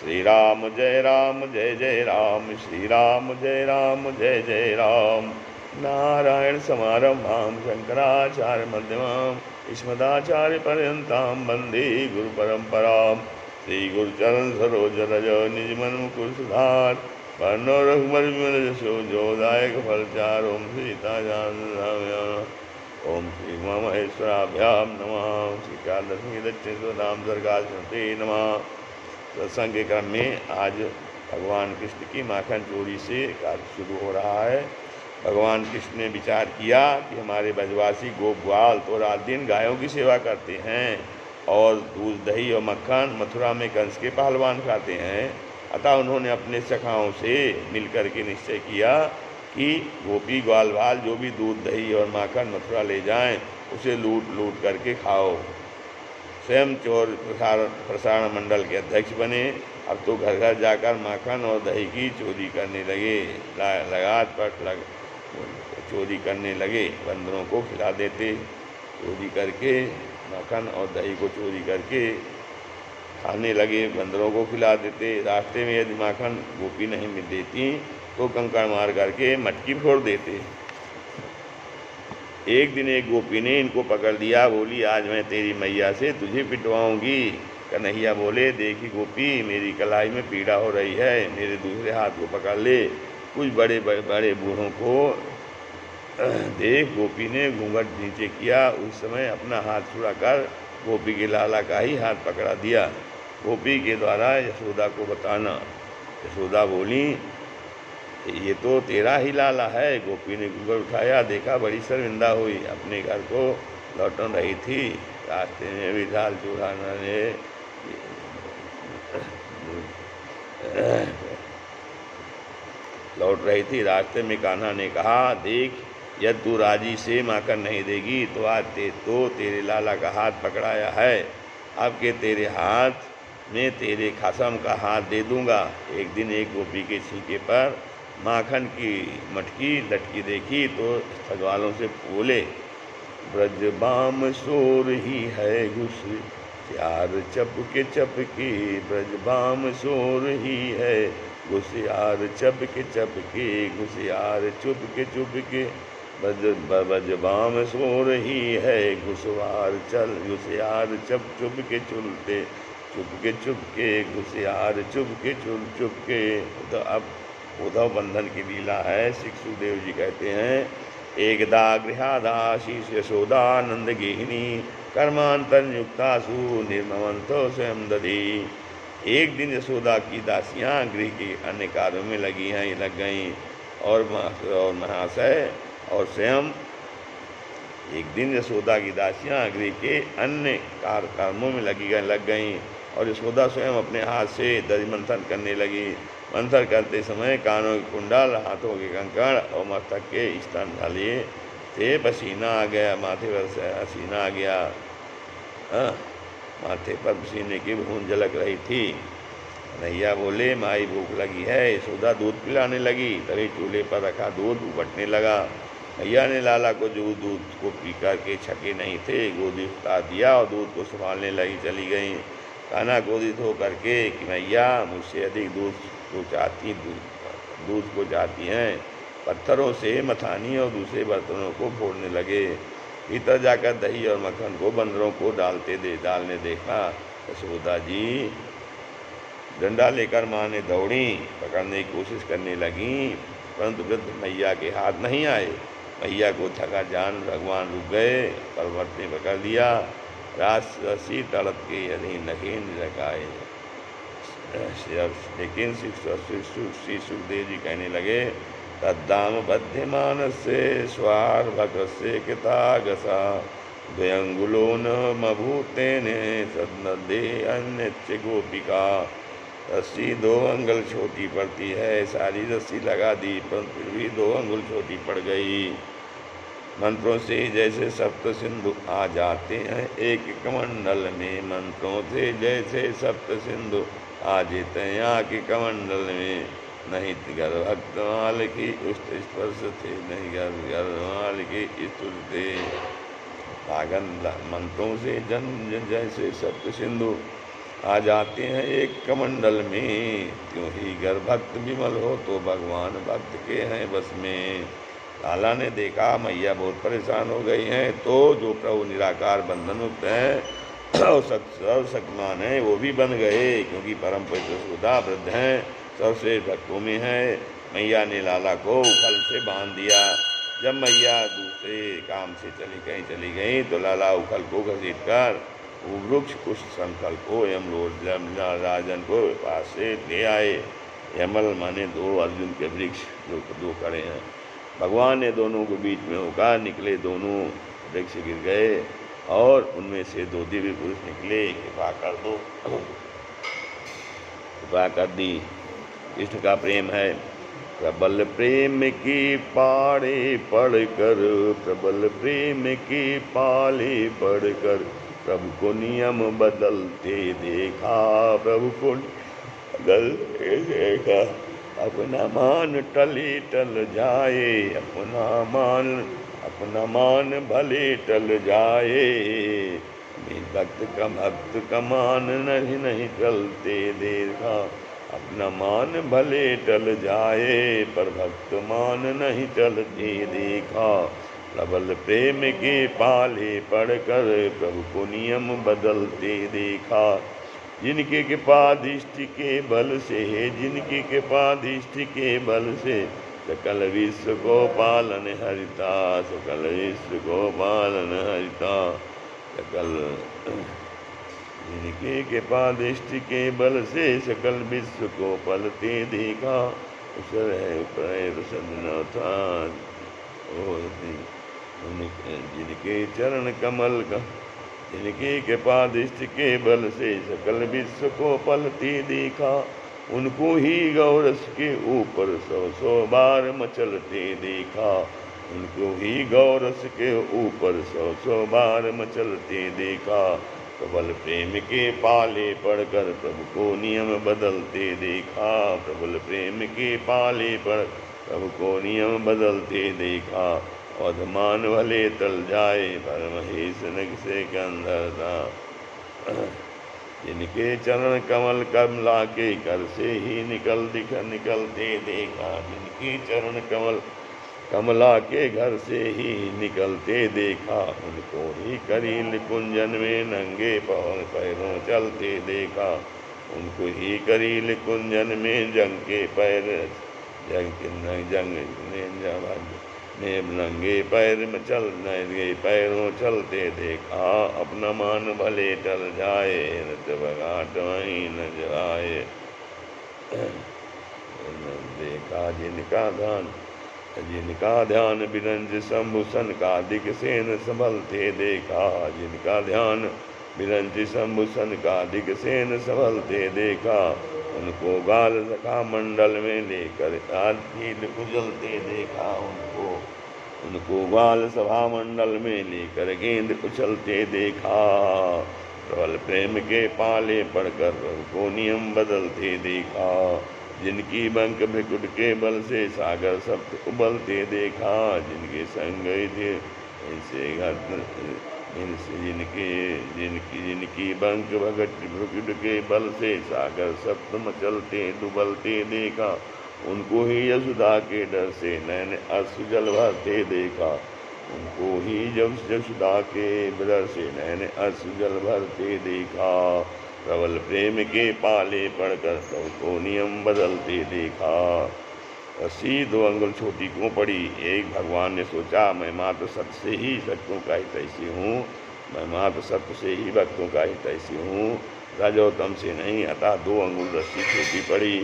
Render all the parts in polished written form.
श्री राम जय जय राम, श्री राम जय जय राम। नारायण समारंभां शंकराचार्य मध्यमाम् अस्मदाचार्य पर्यन्तां वन्दे गुरु परंपराम्। श्री गुरुचरण सरोज रज निज मन मुकुर सुधार, वर्णो रघुबर विमल जसो जोदायक फलचार। ओम सीता ओम श्री उमा महेश्वराभ्याम नमः। श्री एकादशी दक्षिण सुधाम सर्गाश्रते नमः। सत्संग के क्रम में आज भगवान कृष्ण की माखन चोरी से कार्य शुरू हो रहा है। भगवान कृष्ण ने विचार किया कि हमारे ब्रजवासी गोप ग्वाल तो रात दिन गायों की सेवा करते हैं और दूध दही और मक्खन मथुरा में कंस के पहलवान खाते हैं। अतः उन्होंने अपने सखाओं से मिलकर के निश्चय किया कि गोपी ग्वाल वाल जो भी दूध दही और माखन मथुरा ले जाएं उसे लूट लूट करके खाओ। स्वयं चोर प्रसारण मंडल के अध्यक्ष बने। अब तो घर घर जाकर माखन और दही की चोरी करने लगे। चोरी करने लगे। बंदरों को खिला देते। चोरी करके माखन और दही को चोरी करके खाने लगे। बंदरों को खिला देते। रास्ते में यदि माखन गोपी नहीं मिल देती तो कंकड़ मार करके मटकी फोड़ देते। एक दिन एक गोपी ने इनको पकड़ लिया। बोली, आज मैं तेरी मैया से तुझे पिटवाऊंगी। कन्हैया बोले, देखी गोपी, मेरी कलाई में पीड़ा हो रही है, मेरे दूसरे हाथ को पकड़ ले। कुछ बड़े बड़े बूढ़ों को देख गोपी ने घूंघट नीचे किया। उस समय अपना हाथ छुड़ाकर गोपी के लाला का ही हाथ पकड़ा दिया। गोपी के द्वारा यशोदा को बताना। यशोदा बोली, ये तो तेरा ही लाला है। गोपी ने घूंघट उठाया, देखा, बड़ी शर्मिंदा हुई। अपने घर को लौट रही थी। रास्ते में भी दाल चूल्हा ने लौट रही थी। रास्ते में कान्हा ने कहा, देख, यदि तू राजी से माखन नहीं देगी तो आज तेरे लाला का हाथ पकड़ाया है। अब के तेरे हाथ में तेरे खसम का हाथ दे दूंगा। एक दिन एक गोपी के छीके पर माखन की मटकी लटकी देखी तो ठगवालों से बोले, ब्रजबाम शोर ही है घुस यार चपके चपके, ब्रजबाम शोर ही है घुसियार चपके चपके, घुसियार चुपके चुपके, ब्रजबाम शोर ही है घुसवार चल घुसियार चप चुपके चुलते, चुपके चुपके घुसियार चुपके चुल चुपके। तो अब उद्धव बंधन की लीला है। सुखदेव जी कहते हैं, एकदा गृहादाशीष यशोदानंद गेहिनी कर्मांतरयुक्तासु निर्ममंतो स्वयं दधी। एक दिन यशोदा की दासियां गृह के अन्य कार्यों में लग गईं और महाशय और स्वयं एक दिन यशोदा की दासियां गृह के अन्य कर्मों में लग गईं और यशोदा स्वयं अपने हाथ से दधि मंथन करने लगी। मंथन करते समय कानों के कुंडल, हाथों के कंकड़ और मस्तक के स्तन ढालिए थे। पसीना आ गया, माथे पर पसीना आ गया। माथे पर पसीने की बूंद झलक रही थी। कन्हैया बोले, माई भूख लगी है। यशोदा दूध पिलाने लगी। तभी चूल्हे पर रखा दूध उबटने लगा। मैया ने लाला को जो दूध को पी कर के छके नहीं थे गोदी उतार दिया और दूध को संभालने लगी चली गई। कान्हा क्रोधित हो करके कि मैया मुझसे अधिक दूध को चाहती हैं। पत्थरों से मथानी और दूसरे बर्तनों को फोड़ने लगे। भीतर जाकर दही और मक्खन को बंदरों को डालने देखा। यशोदा जी डंडा लेकर माँ ने दौड़ी, पकड़ने की कोशिश करने लगी, परंतु वृद्ध मैया के हाथ नहीं आए। मैया को थका जान भगवान रुक गए। पर्वत ने पकड़ लिया। राशि तड़प के अधीन नखीन लगाए। लेकिन श्री सुखदेव जी कहने लगे, तद्दाम बध्यमान से स्वार भक्त से कृतागसा द्वयंगुलो न मभूतेन सदनदे अन्य गोपिका। रस्सी 2 अंगुल छोटी पड़ती है। सारी रस्सी लगा दी परंतु फिर भी 2 अंगुल छोटी पड़ गई। मंत्रों से जैसे सप्त सिंधु आ जाते हैं एक कमंडल में, मंत्रों से जैसे सप्त सिंधु आ जाते हैं आके कमंडल में। नहीं गर्भक्तमाल की उष्ट स्पर्श थे, नहीं गर्भमाल की स्तुति थे। मंत्रों से जन जैसे सप्त सिंधु आ जाते हैं एक कमंडल में। त्यों ही गर भक्त विमल हो तो भगवान भक्त के हैं बस में। लाला ने देखा मैया बहुत परेशान हो गई हैं, तो जो प्रभु निराकार बंधन मुक्त हैं और सर्वशक्तिमान हैं वो भी बन गए, क्योंकि परम पवित्र सुधा वृद्ध हैं, सर्वश्रेष्ठ भक्तों में हैं। मैया ने लाला को उखल से बांध दिया। जब मैया दूसरे काम से चली गई तो लाला उखल को घसीट कर वो वृक्ष कुछ संकल को राजन को पास से ले आए। यमल माने दो अर्जुन के वृक्ष जो दो खड़े हैं। भगवान ने दोनों को बीच में होकर निकले, दोनों वृक्ष गिर गए और उनमें से दो दिव्य पुरुष निकले। कृपा कर दो, कृपा कर दी। कृष्ण का प्रेम है। प्रबल प्रेम की पाड़े पढ़कर, प्रबल प्रेम की पाले पढ़कर, प्रभु को नियम बदलते देखा, प्रभु को बदलते देखा। अपना मान टले टल जाए, अपना मान भले टल जाए, भक्त का मान नहीं टलते देखा। अपना मान भले टल जाए, पर भक्त मान नहीं टलते देखा। प्रबल प्रेम के पाले पढ़कर, प्रभु को नियम बदलते देखा। जिनके कृपादृष्टि के बल से, जिनकी कृपादृष्टि के बल से, सकल विश्व को पालन हरिता, सकल विश्व को पालन हरिता। सकल जिनके कृपादृष्टि के बल से, सकल विश्व को पलते देखा। उसर है पैर सदना था, जिनके चरण कमल का, जिनके कृपादृष्टि के बल से सकल विश्व को पलते देखा। उनको ही गौरस के ऊपर 100 बार मचलते देखा। उनको ही गौरस के ऊपर 100 बार मचलते देखा। प्रबल प्रेम के पाले पढ़कर, प्रभु को नियम बदलते देखा। प्रबल प्रेम के पाले पढ़, प्रभु को नियम बदलते देखा। अधमान भले तल जाए, पर महेश नग से कंधर था। जिनके चरण कमल कमला के कर से ही निकलते देखा। जिनके चरण कमला के घर से ही निकलते देखा। उनको ही करील कुंजन में नंगे पैरों चलते देखा। उनको ही करील कुंजन में जंग के पैर, में नंगे पैर में नंगे पैरों चलते देखा। अपना मान भले टल जाए, नृत्य बघाट वहीं न जाए। देखा जिनका ध्यान बिरंज शंभु सनकादिक सेन संभलते देखा। जिनका ध्यान बिरंज शंभु सनकादिक सेन संभलते देखा। उनको गाल सखा मंडल में लेकर आदील उजलते देखा। उनको गाल सभा मंडल में लेकर गेंद उछलते देखा। प्रबल प्रेम के पाले पढ़कर, प्रभु को नियम बदलते देखा। जिनकी बंक भ्रिकुट के बल से सागर सप्त उबलते देखा। जिनके संग थे ऐसे घट, जिनकी बंक भ्रिकुट के बल से सागर सप्त मचलते डुबलते देखा। उनको ही यशोदा के डर से नैन अश्रु जल भरते देखा। उनको ही जब यशोदा के डर से नैन अश्रु जल भरते देखा। प्रबल प्रेम के पाले पढ़कर, प्रभु को नियम बदलते देखा। रस्सी 2 अंगुल छोटी क्यों पड़ी? एक भगवान ने सोचा, मैं मात्र सत्य से ही भक्तों का हितैषी हूँ, मैं मात्र सत्य से ही भक्तों का हितैषी हूँ, रजोतम से नहीं। अतः 2 अंगुल रस्सी छोटी पड़ी।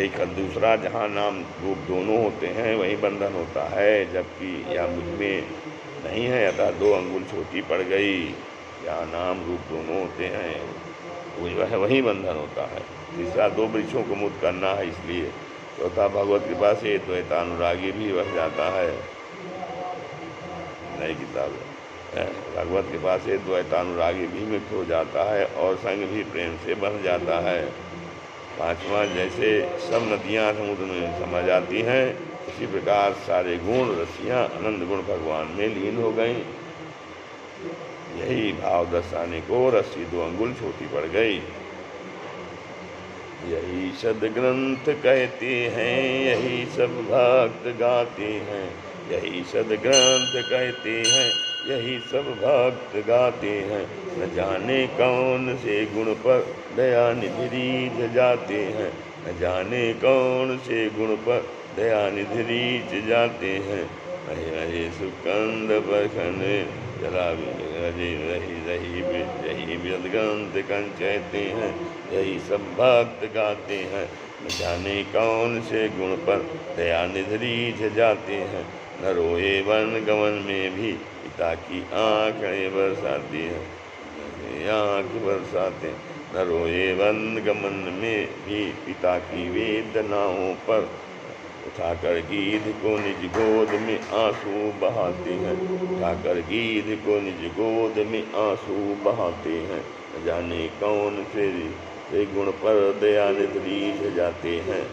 एक दूसरा, जहाँ नाम रूप दोनों होते हैं वहीं बंधन होता है, जबकि यह मुझ में नहीं है, अतः 2 अंगुल छोटी पड़ गई। यहाँ नाम रूप दोनों होते हैं वहीं बंधन होता है। तीसरा, 2 वृक्षों को मुक्त करना है, इसलिए। चौथा, भगवत कृपा से द्वैतानुरागी भी बन जाता है। नई किताब है। भगवत कृपा से द्वैतानुरागी भी मुक्त हो जाता है और संग भी प्रेम से बन जाता है। 5वां, जैसे सब नदियाँ समुद्र में समा जाती हैं, उसी प्रकार सारे गुण रस्सियाँ अनंत गुण भगवान में लीन हो गईं। यही भाव दर्शाने को रस्सी 2 अंगुल छोटी पड़ गई। यही सदग्रंथ कहते हैं, यही सब भक्त गाते हैं। यही सदग्रंथ कहते हैं, यही सब भक्त गाते हैं। न जाने कौन से गुण पर दया निधि रीझ जाते हैं। न जाने कौन से गुण पर दया निधि रीझ जाते हैं। रही सुकंद बखन जला यही सदग्रंथ कहते हैं, यही सब भक्त गाते हैं। न जाने कौन से गुण पर दया निधि रीझ जाते हैं। न रोए वन गमन में भी पिता की आंखें बरसाती हैं, आँख बरसाते। न रोए वन गमन में भी पिता की वेदनाओं पर उठाकर गीध को निज गोद में आंसू बहाते हैं। उठाकर गीध को निज गोद में आंसू बहाते हैं। न जाने कौन से गुण पर दया निधि रीझ जाते हैं।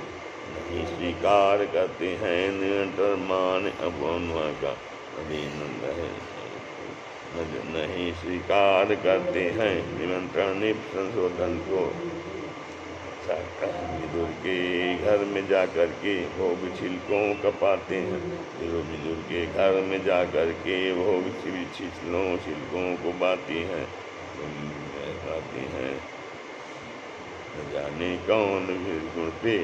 नहीं स्वीकार करते हैं निरंतर मान अपनवा का। नहीं स्वीकार करते हैं निमंत्रण संशोधन को। विदुर के घर में जाकर के भोग छिलकों कपाते हैं। विदुर के घर में जाकर के भोग छिलकों को बाती हैं। न जाने कौन गुण पे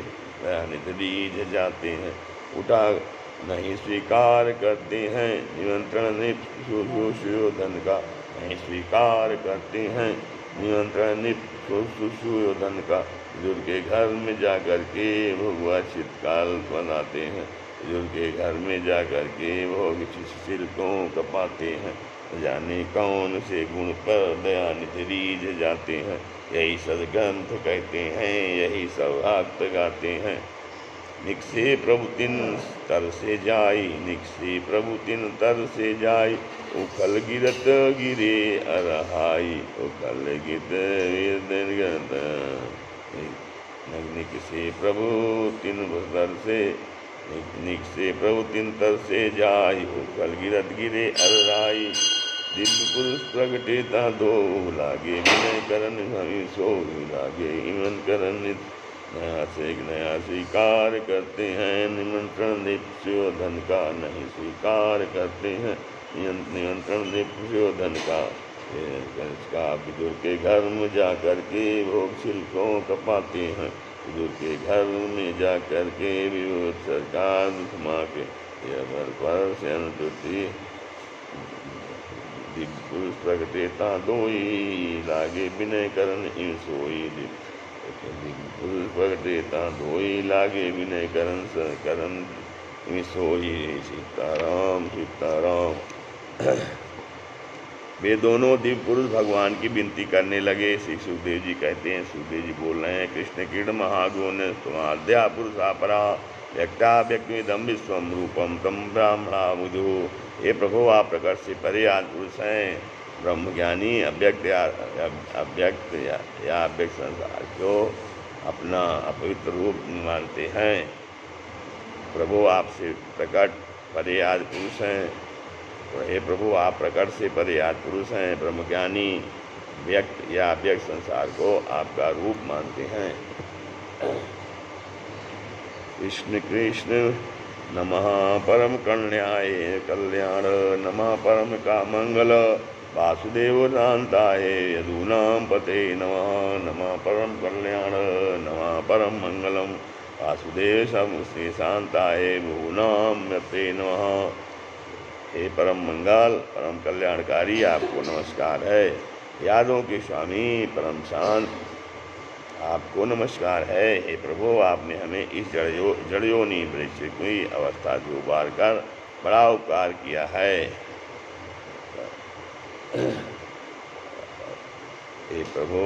निधि रीझ जाते हैं। उठा नहीं स्वीकार करते हैं निमंत्रण सुयोधन का। नहीं स्वीकार करते हैं निमंत्रण सुयोधन का। विदुर के घर में जाकर के भगवा शीतकाल बनाते हैं। विदुर के घर में जाकर के भोग छिलकों कपाते हैं। जाने कौन से गुण पर दया निधि रीझ जाते हैं। यही सदग्रंथ कहते हैं, यही सब भक्त गाते हैं। निकसे प्रभु तिन तर से जाई, निकसे प्रभु तिन तर से जाई। उखल गिरत गिरे अरहाई, उखल गिरत निकसे प्रभु तिन तर से, निकसे प्रभु तिन तर से जाई। उखल गिरत गिरे अरहाई। दिव्य पुरुष प्रगटे ता दो लागे, विनय करन सो लागे। इमन करन नया से नया स्वीकार करते हैं निमंत्रण नित्योधन का। नहीं स्वीकार करते हैं निमंत्रण नित्योधन का। विदुर के घर में जाकर के भोग छिलकों कपाते हैं। विदुर के घर में जाकर के विरोध सरकार दुष्मा के पर से अनुति दिव्य पुरुष प्रगटेता दोई लागे, विनय करन सोई। पुरुष प्रगटेता दोई लागे, विनय करन सोई। सीताराम सीताराम। वे दोनों दिव्य पुरुष भगवान की विनती करने लगे। श्री सुखदेव जी कहते हैं, सुखदेव जी बोल रहे हैं, कृष्ण किरण महागुण तुम्हाद्या पुरुषापरा व्यक्ता व्यक्तिदम विश्वम रूपम तम ब्राह्मणा बुधु। हे प्रभु, आप प्रकट से परे आद पुरुष हैं, ब्रह्मज्ञानी अव्यक्त या अव्यक्त संसार को अपना अपवित्र रूप मानते हैं। प्रभु, आपसे प्रकट परे आद पुरुष हैं। हे प्रभु, आप प्रकट से परे आद पुरुष हैं, ब्रह्मज्ञानी व्यक्त या अव्यक्त संसार को आपका रूप मानते हैं। कृष्ण कृष्ण नमः परम कल्याणाय कल्याण, नमः परम का मंगल वासुदेव शांताय यदूनां पते नमः। नमः परम कल्याण, नमः परम मंगलम वासुदेव सबसे शांताय भूनां यते नमः। हे परम मंगल, परम कल्याणकारी, आपको नमस्कार है। यादों के स्वामी परम शांत, आपको नमस्कार है। हे प्रभु, आपने हमें इस जड़योनि वृक्ष की अवस्था से उबार कर बड़ा उपकार किया है। हे प्रभु,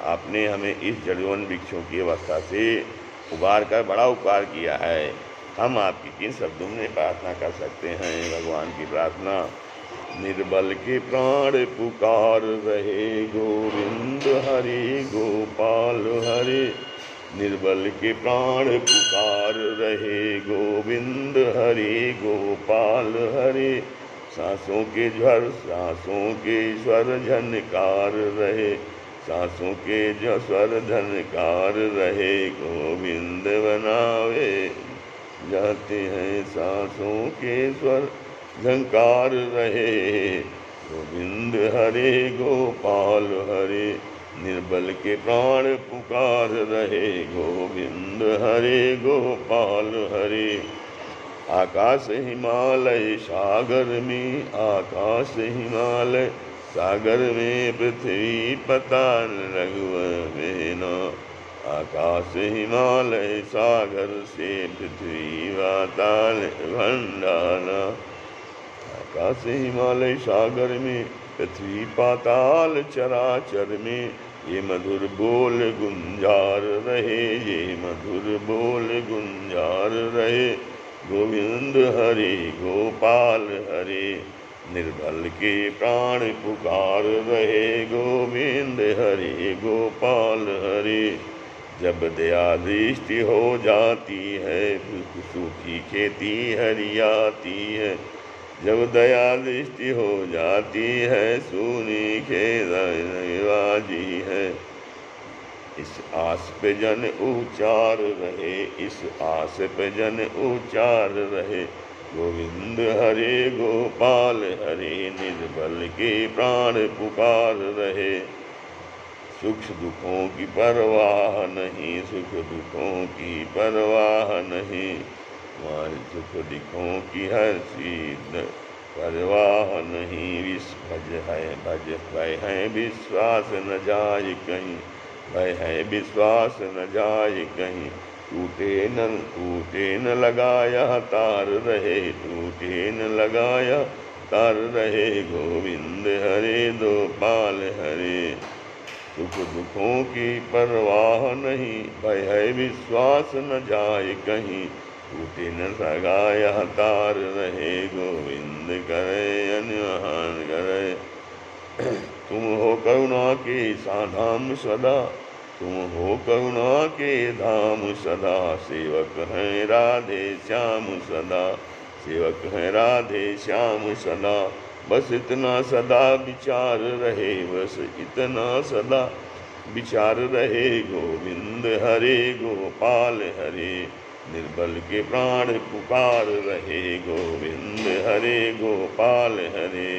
आपने हमें इस जड़योनि वृक्षों की अवस्था से उबार कर बड़ा उपकार किया है। हम आपकी किन शब्दों में प्रार्थना कर सकते हैं। भगवान की प्रार्थना। निर्बल के प्राण पुकार रहे गोविंद हरि गोपाल हरे। निर्बल के प्राण पुकार रहे गोविंद हरि गोपाल हरे। सांसों के स्वर झनकार रहे, सांसों के जो स्वर झनकार रहे, गोविंद बनावे जाते हैं सांसों के स्वर झंकार रहे। गोविंद हरे गोपाल हरे, निर्बल के प्राण पुकार रहे, गोविंद हरे गोपाल हरे। आकाश हिमालय सागर में, आकाश हिमालय सागर में, पृथ्वी पताल रघुवन, आकाश हिमालय सागर से पृथ्वी पाताल भंडारा। आकाश हिमालय सागर में, पृथ्वी पाताल चराचर में, ये मधुर बोल गुंजार रहे, ये मधुर बोल गुंजार रहे। गोविंद हरे गोपाल हरे, निर्बल के प्राण पुकार रहे, गोविंद हरे गोपाल हरे। जब दया दृष्टि हो जाती है, सूखी खेती हरियाती है, जब दया दृष्टि हो जाती है, सूनी खेत बाजी है। इस आस पे जन उचार रहे, इस आस पे जन उचार रहे, गोविंद हरे गोपाल हरे, निर्बल के प्राण पुकार रहे। सुख दुखों की परवाह नहीं, सुख दुखों की परवाह नहीं, हमारे सुख दुखों की हर चीज परवाह नहीं। भय है विश्वास न जाए कहीं, भय है विश्वास न जाए कहीं, टूटे न लगाया तार रहे, टूटे न लगाया तार रहे, गोविंद हरे गोपाल हरे। सुख दुखों की परवाह नहीं, भय है विश्वास न जाए कहीं, टूटे न लगाया तार रहे, गोविंद करे अन्यहान करे। तुम हो करुणा के धाम सदा, तुम हो करुणा के धाम सदा, सेवक हैं राधे श्याम सदा, सेवक हैं राधे श्याम सदा। बस इतना सदा विचार रहे, बस इतना सदा विचार रहे, गोविंद हरे गोपाल हरे, निर्बल के प्राण पुकार रहे, गोविंद हरे गोपाल हरे।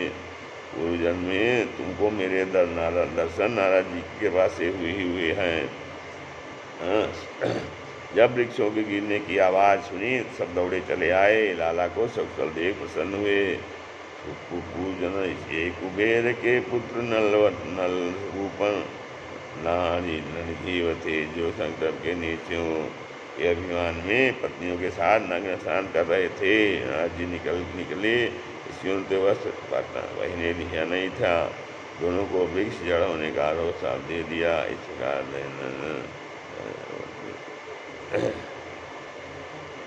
पूर्व जन्म में तुमको मेरे दर्शन नारद जी के पास से हुए हैं। जब वृक्षों के गिरने की आवाज़ सुनी, सब दौड़े चले आए, लाला को सकुशल देख प्रसन्न हुए। पूजन ये कुबेर के पुत्र नल रूपन नारी नरजीव थे, जो संकट के नीचों के अभिमान में पत्नियों के साथ नग्न स्नान कर रहे थे। नारद जी निकले, इसी वस्त्र पहने लिया नहीं था, दोनों को वृक्ष जड़ होने का आरोप साफ दे दिया। इस प्रकार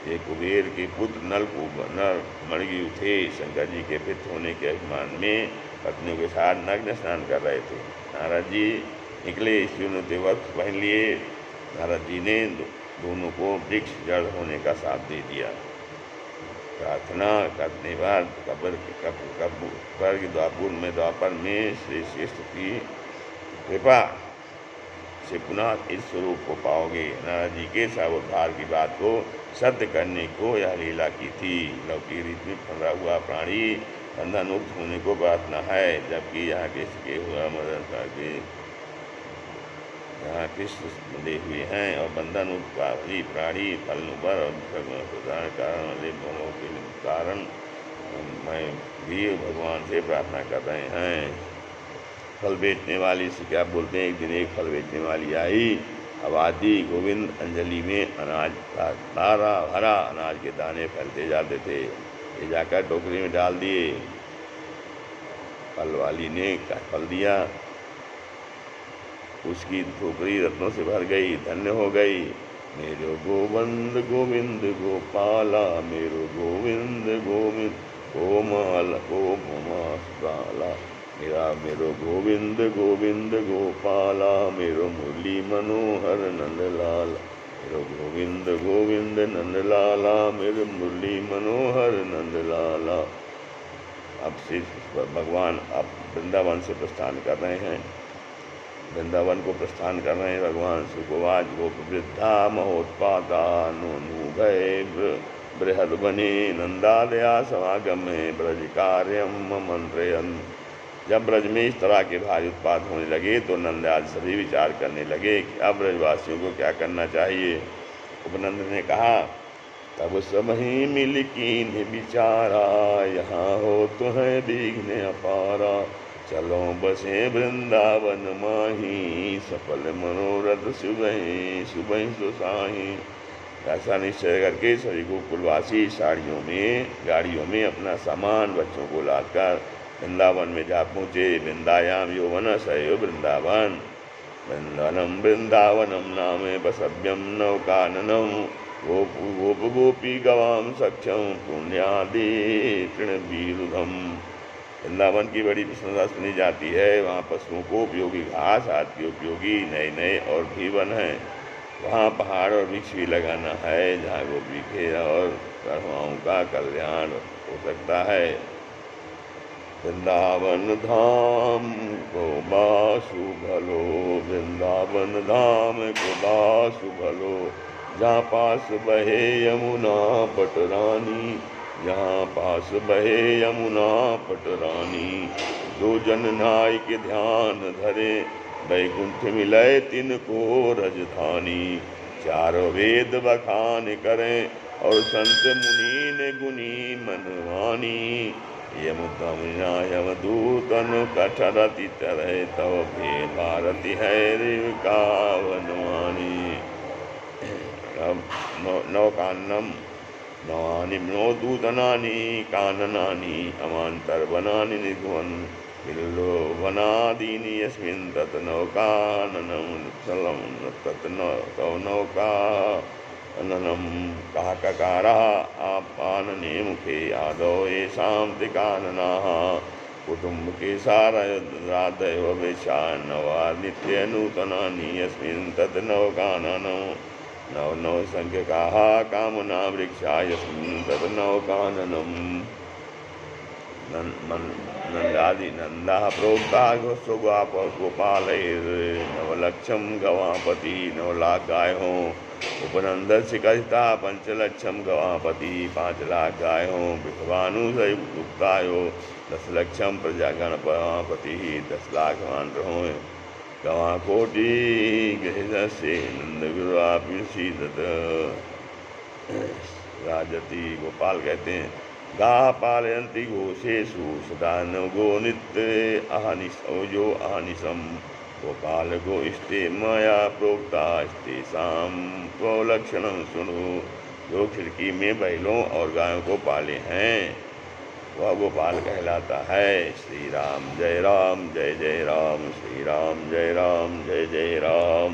ये कुबेर के पुत्र नल मणियु थे, शंकर जी के पिता होने के अभिमान में पत्नियों के साथ नग्न स्नान कर रहे थे। नारद जी निकले, इसी वस्त्र पहन लिए। नारद जी ने दोनों को वृक्ष जड़ होने का साथ दे दिया। प्रार्थना करने बाद द्वापर में श्री श्रेष्ठ की कृपा से पुनः इस स्वरूप को पाओगे। नारद जी के सावधार की बात को सत्य करने को यह लीला की थी। लौकिक रीत में फंसा हुआ प्राणी बंधन मुक्त होने को प्रार्थना है, जबकि यहाँ के हुआ मदन के यहाँ कृष्ण बंधे हुए हैं और बंधन मुक्त प्राणी फल पर और कारण वाले दोनों के कारण मैं भी भगवान से प्रार्थना कर रहे हैं। फल बेचने वाली से क्या बोलते हैं, एक दिन एक फल बेचने वाली आई, आबादी गोविंद अंजलि में अनाज भरा भरा अनाज के दाने फैलते जाते थे, ये जाकर टोकरी में डाल दिए। फल वाली ने फल दिया, उसकी टोकरी रत्नों से भर गई, धन्य हो गई। मेरो गोविंद गोविंद गोपाला, मेरो गोविंद गोविंद गोमाला, मेरो गोविंद गोविंद गोपाला, मेरो मुरली मनोहर नंदलाल, मेरो गोविंद गोविंद नंदलाला, मेरो मुरली मनोहर नंदलाला। अब सिर्फ भगवान अब वृंदावन से प्रस्थान कर रहे हैं, वृंदावन को प्रस्थान कर रहे हैं भगवान। सुखवाच गोप वृद्धा महोत्पादा नूनु भय बृहद बने नंदालया समागमे ब्रज कार्यम मंत्रयन। जब ब्रज में इस तरह के भारी उत्पाद होने लगे तो नंदलाल सभी विचार करने लगे कि अब ब्रजवासियों को क्या करना चाहिए। उपनंद ने कहा, तब समही मिल कीन बिचारा, यहाँ हो तो है विघ्न अपारा। चलो बसे वृंदावन माही, सफल मनोरथ सुबह सुबह सुसाही। ऐसा निश्चय करके सभी गोकुलवासी साड़ियों में गाड़ियों में अपना सामान बच्चों को लाकर वृंदावन में जा पहुँचे। वृंदायाम यौवन सयो वृंदावन, वृंदावनम वृंदावनम नाम बसव्यम नौकाननम। गोप गोपी गवाम सक्षम पुण्यादि तृणबीरुधम। वृंदावन की बड़ी प्रशंसा सुनी जाती है। वहाँ पशुओं को उपयोगी घास आदि के उपयोगी नए नए और भी वन हैं। वहाँ पहाड़ और वृक्ष भी लगाना है जहाँ गोपी के और गढ़वाओं का कल्याण हो सकता है। वृंदावन धाम को बासु भलो, वृंदावन धाम को बासु भलो। जहाँ पास बहे यमुना पटरानी, जहाँ पास बहे यमुना पटरानी। जो जन नाय के ध्यान धरे, वैकुंठ मिलय तिनको रजधानी। चारों वेद बखान करें और संत मुनि गुनी मनवानी। यमुना यमदूतन कठरति तरह तव भेद भारती है रेविका वनवानी। नौकान्नम नवानि नवदूतनानि काननानि अमान्तर्वनानि निघ्वन बिल्लो वनादीनि यस्मिन् तत् नौकाननं चलं तत् नौकाननं काककारः आपानने मुखे आदौ येषां त्रिकाननाः। कुटुम्बके सारादयो वेशान्नवा नित्यनूतनानि यस्मिन् तत् नौकाननं। नव नव संख्यकाः कामना वृक्षा यस्मिन् तत् नौकाननम्। नंदादि नंदा प्रोक्ता गोपालैर्नवलक्षं गवापति। 9 लाख गाय हों उपनंद शिकता 5 लक्षम गवापति। 5 लाख गाय हों विभवानुसयुक्तायो 10 लक्षम प्रजागण गवापति। 10 लाख वानर हों गवा कोटि गृह से नंद गुरुआपी राजती। गोपाल कहते हैं, गा पालयंती घोषेशु सदा न गो नित्य अहनिशो अहनिशम। गोपाल गो इष्टे माया प्रोक्ता इष्टेषां स्वलक्षणं सुनो। जो खिड़की में बैलों और गायों को पाले हैं वह गोपाल कहलाता है। श्री राम जय राम जय जय राम, श्री राम जय राम जय जय राम।